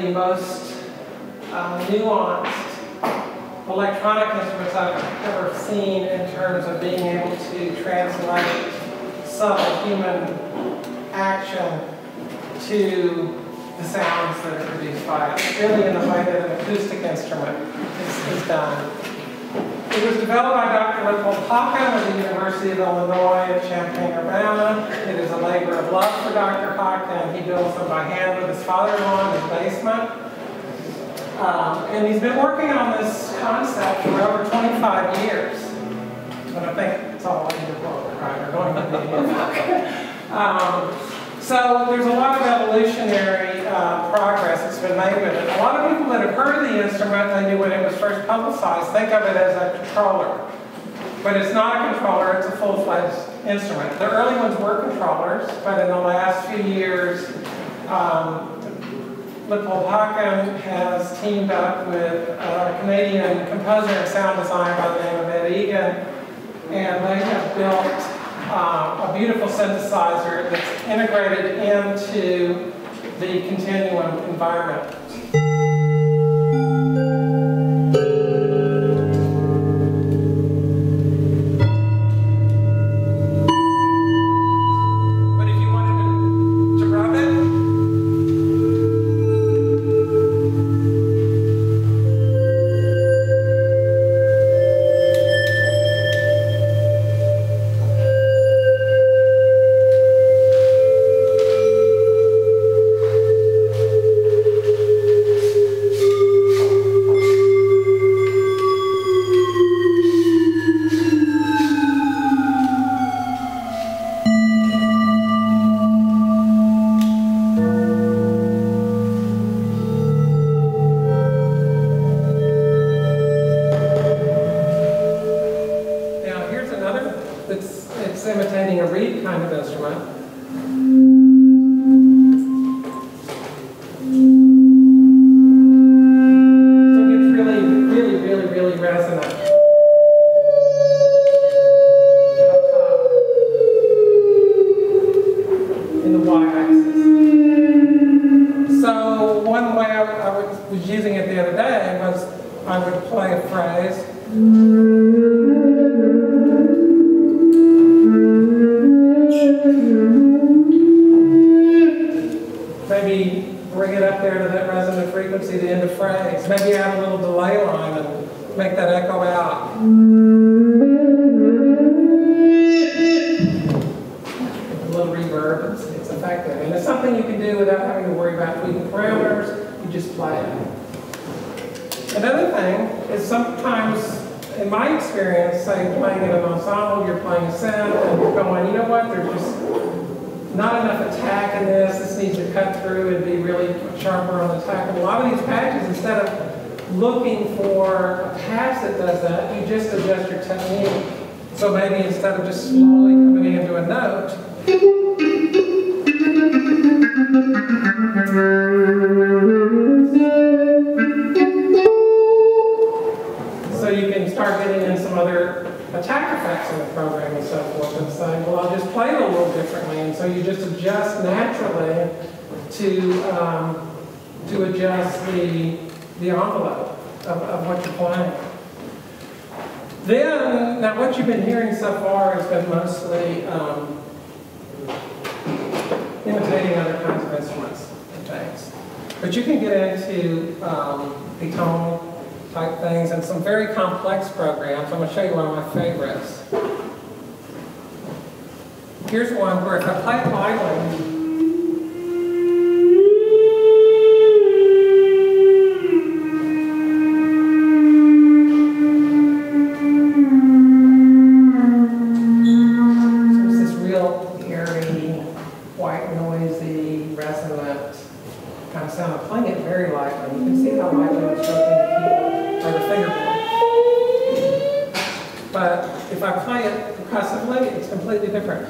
the most nuanced electronic instruments I've ever seen in terms of being able to translate subtle human action to the sounds that are produced by it, really in the way that an acoustic instrument is done. It was developed by Dr. Haken at the University of Illinois at Champaign-Urbana. It is a labor of love for Dr. Haken. He builds them by hand with his father-in-law in his basement. And he's been working on this concept for over 25 years. And I think it's all in the book, right? Or going to be in the book. So there's a lot of evolutionary progress that's been made with it. A lot of people that have heard of the instrument, they knew when it was first publicized, think of it as a controller. But it's not a controller, it's a full-fledged instrument. The early ones were controllers, but in the last few years, Haken has teamed up with a Canadian composer and sound designer by the name of Ed Egan, and they have built a beautiful synthesizer that's integrated into the Continuum environment. But if you wanted to rub it, it's imitating a reed kind of instrument. So it gets really resonant. Up top. In the y-axis. So one way I was using it the other day was I would play a phrase. Maybe bring it up there to that resonant frequency, the end of phrase. Maybe add a little delay line and make that echo out. A little reverb, it's effective. And it's something you can do without having to worry about tweaking parameters. You just play it. Another thing is sometimes, in my experience, say playing in an ensemble, you're playing a synth and you're going, you know what, there's just not enough attack in this. This needs to cut through and be really sharper on the attack. And a lot of these patches, instead of looking for a patch that does that, you just adjust your technique. So maybe instead of just slowly coming into a note, so you can start getting in some other attack effects in the program and so forth, and say, well, I'll just play it a little differently. And so you just adjust naturally to adjust the envelope of what you're playing. Then, now what you've been hearing so far has been mostly imitating other kinds of instruments and things. But you can get into atonal type things and some very complex programs. I'm going to show you one of my favorites. Here's one where if I play it lightly, sound of playing it very lightly. You can see how lightly I'm stroking the keyboard or the fingerboard. But if I play it percussively, it's completely different.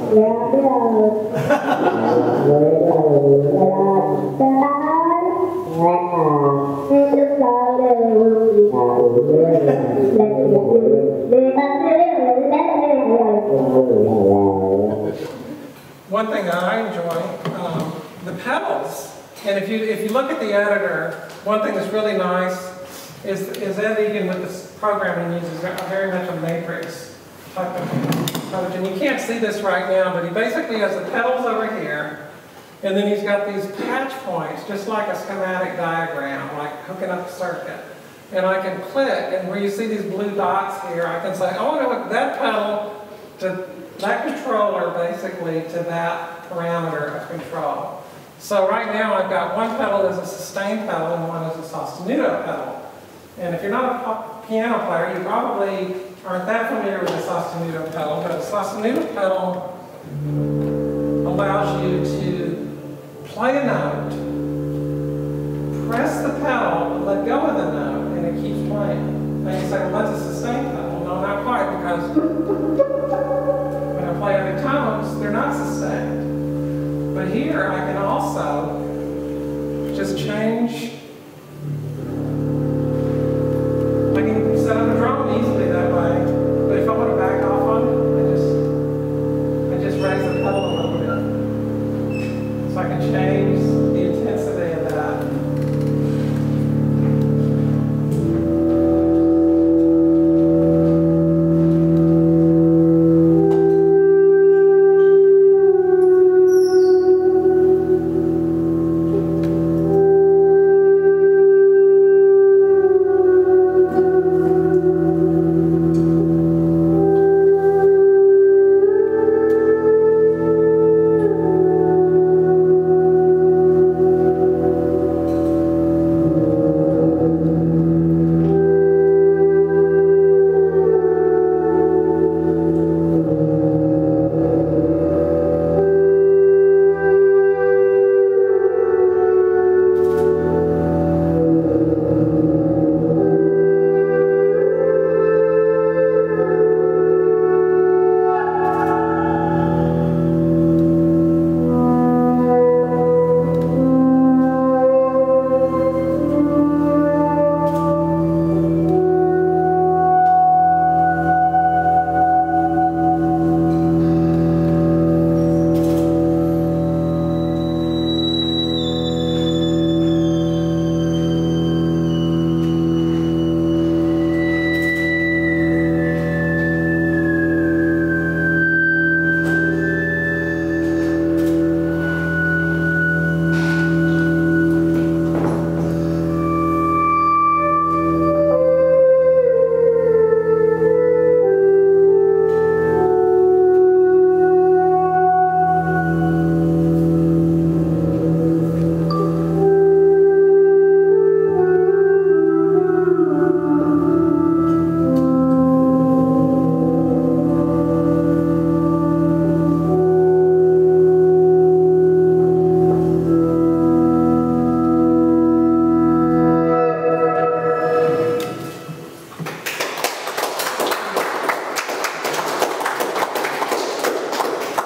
One thing that I enjoy, the pedals. And if you look at the editor, one thing that's really nice is Ed Egan with this program he uses very much a matrix type of approach. And you can't see this right now, but he basically has the pedals over here, and then he's got these patch points, just like a schematic diagram, like hooking up a circuit. And I can click, and where you see these blue dots here, I can say, oh, I want to hook that pedal to that controller, basically, to that parameter of control. So right now I've got one pedal as a sustain pedal and one as a sostenuto pedal. And if you're not a piano player, you probably aren't that familiar with the sostenuto pedal, but a sostenuto pedal allows you to play a note, press the pedal, let go of the note, and it keeps playing. And you say, well, that's a sustain pedal. No, not quite, because when I play other tones, they're not sustained. But here, I can also just change. I can set up a drum easily that way. But if I want to back off on it, I just raise the pedal a little bit. So I can change the intensity of that.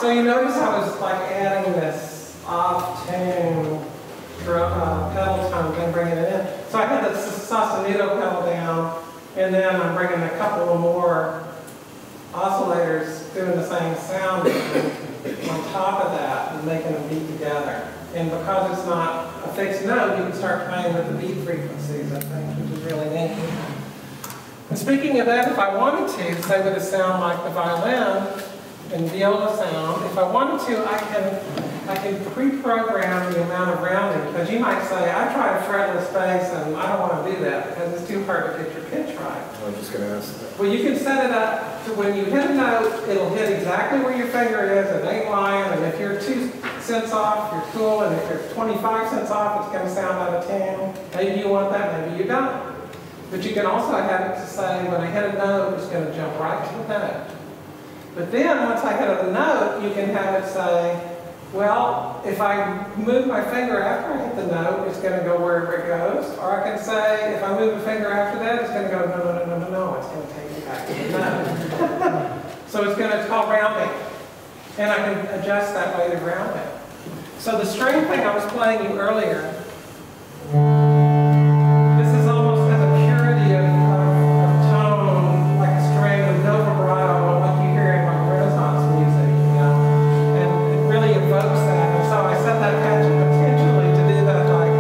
So you notice I was like adding this off-tune pedal tone and bringing it in. So I had the sostenuto pedal down, and then I'm bringing a couple of more oscillators doing the same sound on top of that and making them beat together. And because it's not a fixed note, you can start playing with the beat frequencies, I think, which is really neat. And speaking of that, if I wanted to, say with a sound like the violin and viola sound, if I wanted to, I can pre-program the amount of rounding, because you might say, I tried fretless bass and I don't want to do that because it's too hard to get your pitch right. I was just going to ask that. Well, you can set it up to when you hit a note, it'll hit exactly where your finger is, it ain't lying, and if you're 2 cents off, you're cool, and if you're 25 cents off, it's going to sound out of tune. Maybe you want that, maybe you don't. But you can also have it to say, when I hit a note, it's going to jump right to the note. But then, once I hit a note, you can have it say, well, if I move my finger after I hit the note, it's going to go wherever it goes. Or I can say, if I move a finger after that, it's going to go, no, no, no, no, no, no. It's going to take me back to the note. So it's called rounding. and I can adjust that way to ground it. So the string thing I was playing you earlier, this is almost has a purity of tone, like a string with no vibrato, like you hear in like Renaissance music, you know, and it really evokes that. And so I set that patch intentionally to do that, like.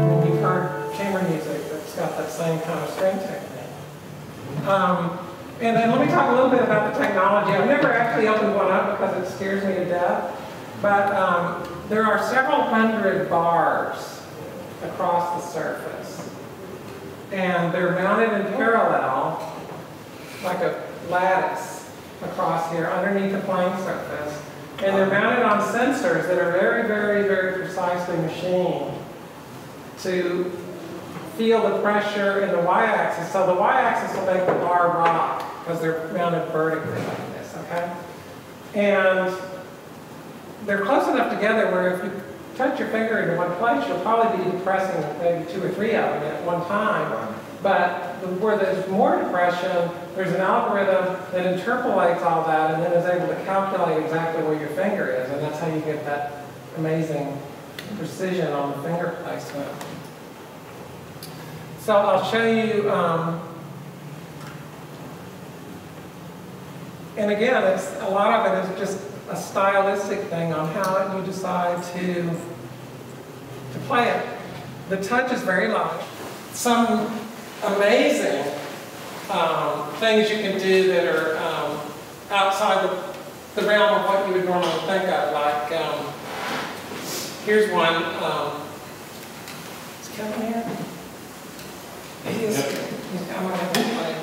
And you've heard chamber music that's got that same kind of string technique. And then let me talk a little bit about the technology. I've never actually opened one up because it scares me to death, but there are several hundred bars across the surface. And they're mounted in parallel, like a lattice across here, underneath the playing surface. And they're mounted on sensors that are very, very, very precisely machined to feel the pressure in the y-axis. So the y-axis will make the bar rock because they're mounted vertically like this, okay? And they're close enough together where if you touch your finger into one place, you'll probably be depressing maybe 2 or 3 of them at one time. But where there's more depression, there's an algorithm that interpolates all that and then is able to calculate exactly where your finger is. And that's how you get that amazing precision on the finger placement. So I'll show you, and again, a lot of it is just a stylistic thing on how you decide to play it. The touch is very light. Some amazing things you can do that are outside the realm of what you would normally think of. Like, here's one. Is Kevin here? He is. I'm going to have to play.